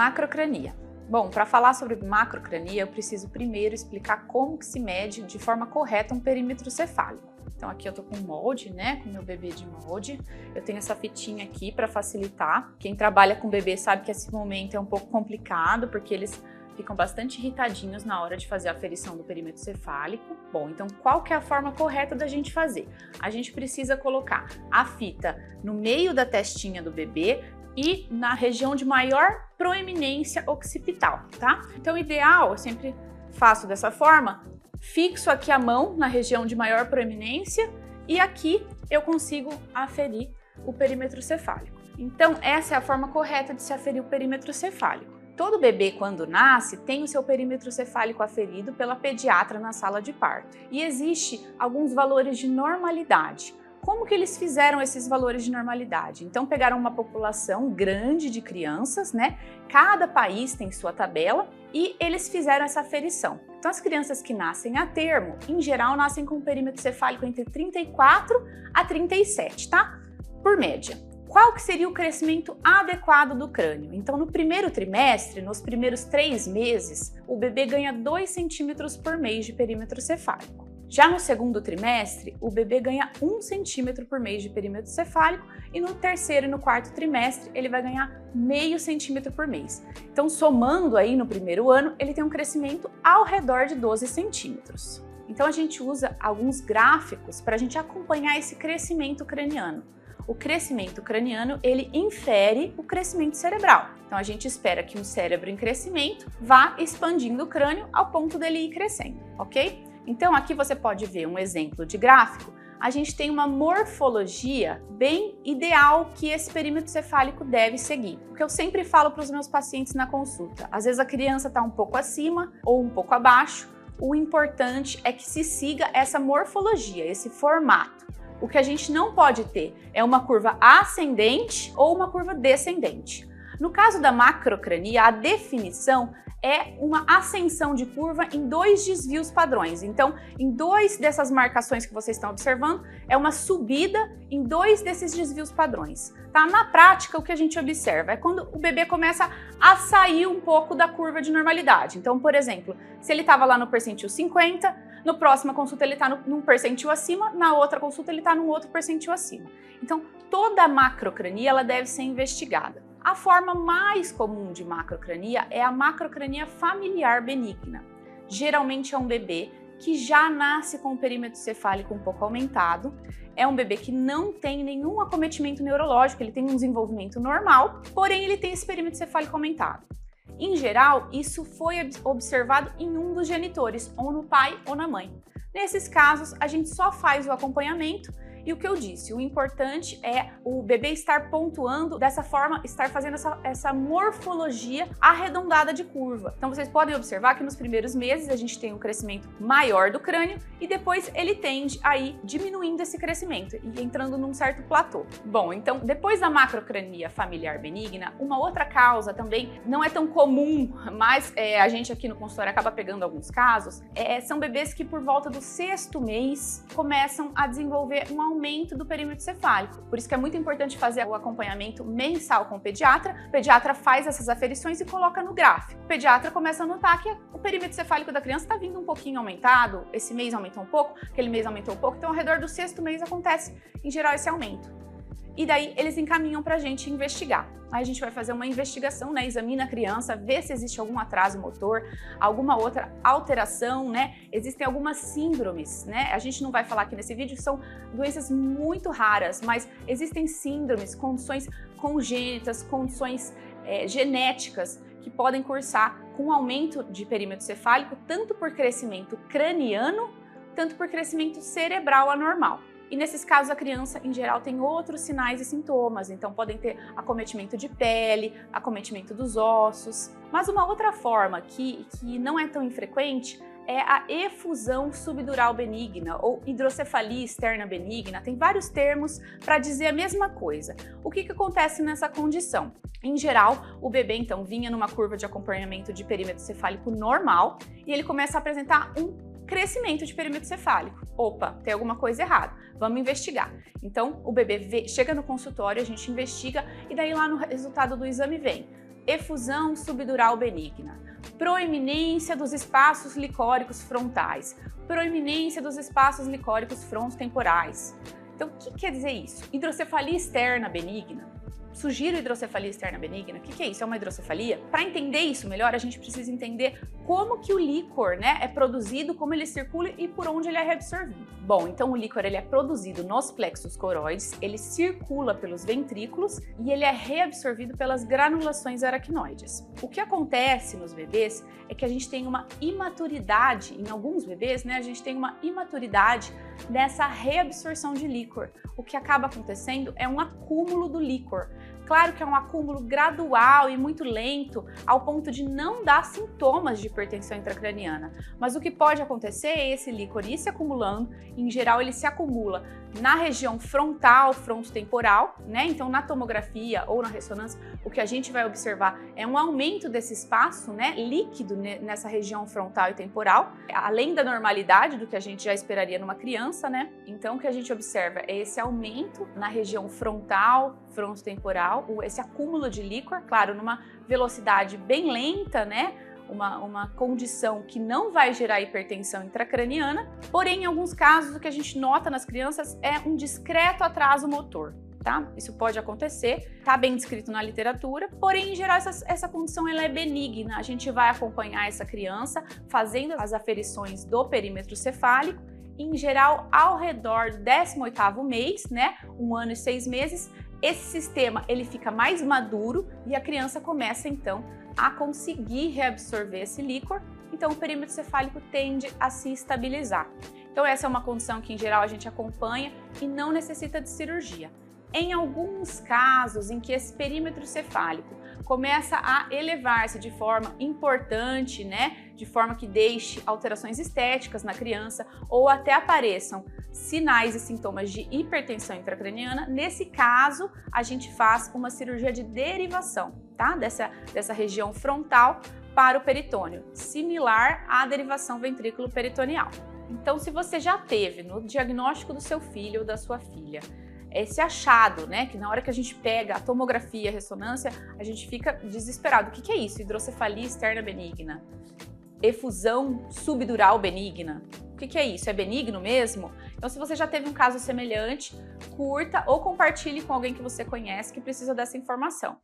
Macrocrania. Bom, para falar sobre macrocrania, eu preciso primeiro explicar como que se mede de forma correta um perímetro cefálico. Então aqui eu tô com um molde, né, com meu bebê de molde. Eu tenho essa fitinha aqui para facilitar. Quem trabalha com bebê sabe que esse momento é um pouco complicado, porque eles ficam bastante irritadinhos na hora de fazer a aferição do perímetro cefálico. Bom, então qual que é a forma correta da gente fazer? A gente precisa colocar a fita no meio da testinha do bebê e na região de maior proeminência occipital, tá? Então o ideal, eu sempre faço dessa forma, fixo aqui a mão na região de maior proeminência e aqui eu consigo aferir o perímetro cefálico. Então essa é a forma correta de se aferir o perímetro cefálico. Todo bebê, quando nasce, tem o seu perímetro cefálico aferido pela pediatra na sala de parto. E existe alguns valores de normalidade. Como que eles fizeram esses valores de normalidade? Então pegaram uma população grande de crianças, né? Cada país tem sua tabela e eles fizeram essa aferição. Então as crianças que nascem a termo, em geral, nascem com um perímetro cefálico entre 34 a 37, tá? Por média. Qual que seria o crescimento adequado do crânio? Então no primeiro trimestre, nos primeiros 3 meses, o bebê ganha 2 centímetros por mês de perímetro cefálico. Já no segundo trimestre, o bebê ganha 1 centímetro por mês de perímetro cefálico e no terceiro e no quarto trimestre ele vai ganhar meio centímetro por mês. Então, somando aí no primeiro ano, ele tem um crescimento ao redor de 12 centímetros. Então, a gente usa alguns gráficos para a gente acompanhar esse crescimento craniano. O crescimento craniano, ele infere o crescimento cerebral. Então, a gente espera que um cérebro em crescimento vá expandindo o crânio ao ponto dele ir crescendo, ok? Então aqui você pode ver um exemplo de gráfico. A gente tem uma morfologia bem ideal que esse perímetro cefálico deve seguir. O que eu sempre falo para os meus pacientes na consulta, às vezes a criança está um pouco acima ou um pouco abaixo, o importante é que se siga essa morfologia, esse formato. O que a gente não pode ter é uma curva ascendente ou uma curva descendente. No caso da macrocrania, a definição é uma ascensão de curva em 2 desvios padrões. Então, em 2 dessas marcações que vocês estão observando, é uma subida em 2 desses desvios padrões. Tá? Na prática, o que a gente observa é quando o bebê começa a sair um pouco da curva de normalidade. Então, por exemplo, se ele estava lá no percentil 50, no próxima consulta ele está num percentil acima, na outra consulta ele está num outro percentil acima. Então, toda a macrocrania ela deve ser investigada. A forma mais comum de macrocrania é a macrocrania familiar benigna. Geralmente é um bebê que já nasce com o perímetro cefálico um pouco aumentado, é um bebê que não tem nenhum acometimento neurológico, ele tem um desenvolvimento normal, porém ele tem esse perímetro cefálico aumentado. Em geral, isso foi observado em um dos genitores, ou no pai ou na mãe. Nesses casos, a gente só faz o acompanhamento. E o que eu disse, o importante é o bebê estar pontuando dessa forma, estar fazendo essa morfologia arredondada de curva. Então vocês podem observar que nos primeiros meses a gente tem um crescimento maior do crânio e depois ele tende a ir diminuindo esse crescimento e entrando num certo platô. Bom, então depois da macrocrania familiar benigna, uma outra causa também não é tão comum, mas a gente aqui no consultório acaba pegando alguns casos, são bebês que por volta do 6º mês começam a desenvolver um aumento do perímetro cefálico. Por isso que é muito importante fazer o acompanhamento mensal com o pediatra. O pediatra faz essas aferições e coloca no gráfico. O pediatra começa a notar que o perímetro cefálico da criança está vindo um pouquinho aumentado, esse mês aumentou um pouco, aquele mês aumentou um pouco, então ao redor do 6º mês acontece, em geral, esse aumento. E daí eles encaminham para a gente investigar. Aí a gente vai fazer uma investigação, né? Examina a criança, vê se existe algum atraso motor, alguma outra alteração, né? Existem algumas síndromes, né? A gente não vai falar aqui nesse vídeo, são doenças muito raras, mas existem síndromes, condições congênitas, condições genéticas que podem cursar com aumento de perímetro cefálico, tanto por crescimento craniano, tanto por crescimento cerebral anormal. E nesses casos a criança, em geral, tem outros sinais e sintomas, então podem ter acometimento de pele, acometimento dos ossos. Mas uma outra forma que não é tão infrequente é a efusão subdural benigna ou hidrocefalia externa benigna. Tem vários termos para dizer a mesma coisa. O que acontece nessa condição? Em geral, o bebê então vinha numa curva de acompanhamento de perímetro cefálico normal e ele começa a apresentar um crescimento de perímetro cefálico. Opa, tem alguma coisa errada, vamos investigar. Então, o bebê chega no consultório, a gente investiga e daí lá no resultado do exame vem efusão subdural benigna, proeminência dos espaços licóricos frontais, proeminência dos espaços licóricos frontotemporais. Então, o que quer dizer isso? Hidrocefalia externa benigna. Sugiro hidrocefalia externa benigna. O que é isso? É uma hidrocefalia? Para entender isso melhor, a gente precisa entender como que o líquor, né, é produzido, como ele circula e por onde ele é reabsorvido. Bom, então o líquor ele é produzido nos plexos coroides, ele circula pelos ventrículos e ele é reabsorvido pelas granulações aracnoides. O que acontece nos bebês é que a gente tem uma imaturidade, em alguns bebês, né, a gente tem uma imaturidade nessa reabsorção de líquor. O que acaba acontecendo é um acúmulo do líquor. Claro que é um acúmulo gradual e muito lento, ao ponto de não dar sintomas de hipertensão intracraniana. Mas o que pode acontecer é esse líquor ir se acumulando, em geral ele se acumula na região frontal, frontotemporal, né? Então na tomografia ou na ressonância, o que a gente vai observar é um aumento desse espaço, né, líquido nessa região frontal e temporal, além da normalidade do que a gente já esperaria numa criança, né? Então o que a gente observa é esse aumento na região frontal, frontotemporal, esse acúmulo de líquor, claro, numa velocidade bem lenta, né? Uma condição que não vai gerar hipertensão intracraniana, porém, em alguns casos, o que a gente nota nas crianças é um discreto atraso motor, tá? Isso pode acontecer, tá bem descrito na literatura, porém, em geral, essa condição ela é benigna. A gente vai acompanhar essa criança fazendo as aferições do perímetro cefálico, em geral, ao redor do 18º mês, né? 1 ano e 6 meses, esse sistema ele fica mais maduro e a criança começa, então, a conseguir reabsorver esse líquor, então o perímetro cefálico tende a se estabilizar. Então essa é uma condição que em geral a gente acompanha e não necessita de cirurgia. Em alguns casos em que esse perímetro cefálico começa a elevar-se de forma importante, né, de forma que deixe alterações estéticas na criança ou até apareçam sinais e sintomas de hipertensão intracraniana, nesse caso a gente faz uma cirurgia de derivação, tá? Dessa região frontal para o peritônio, similar à derivação ventrículo-peritoneal. Então, se você já teve no diagnóstico do seu filho ou da sua filha esse achado, né, que na hora que a gente pega a tomografia, a ressonância, a gente fica desesperado. O que é isso? Hidrocefalia externa benigna? Efusão subdural benigna? O que é isso? É benigno mesmo? Então, se você já teve um caso semelhante, curta ou compartilhe com alguém que você conhece que precisa dessa informação.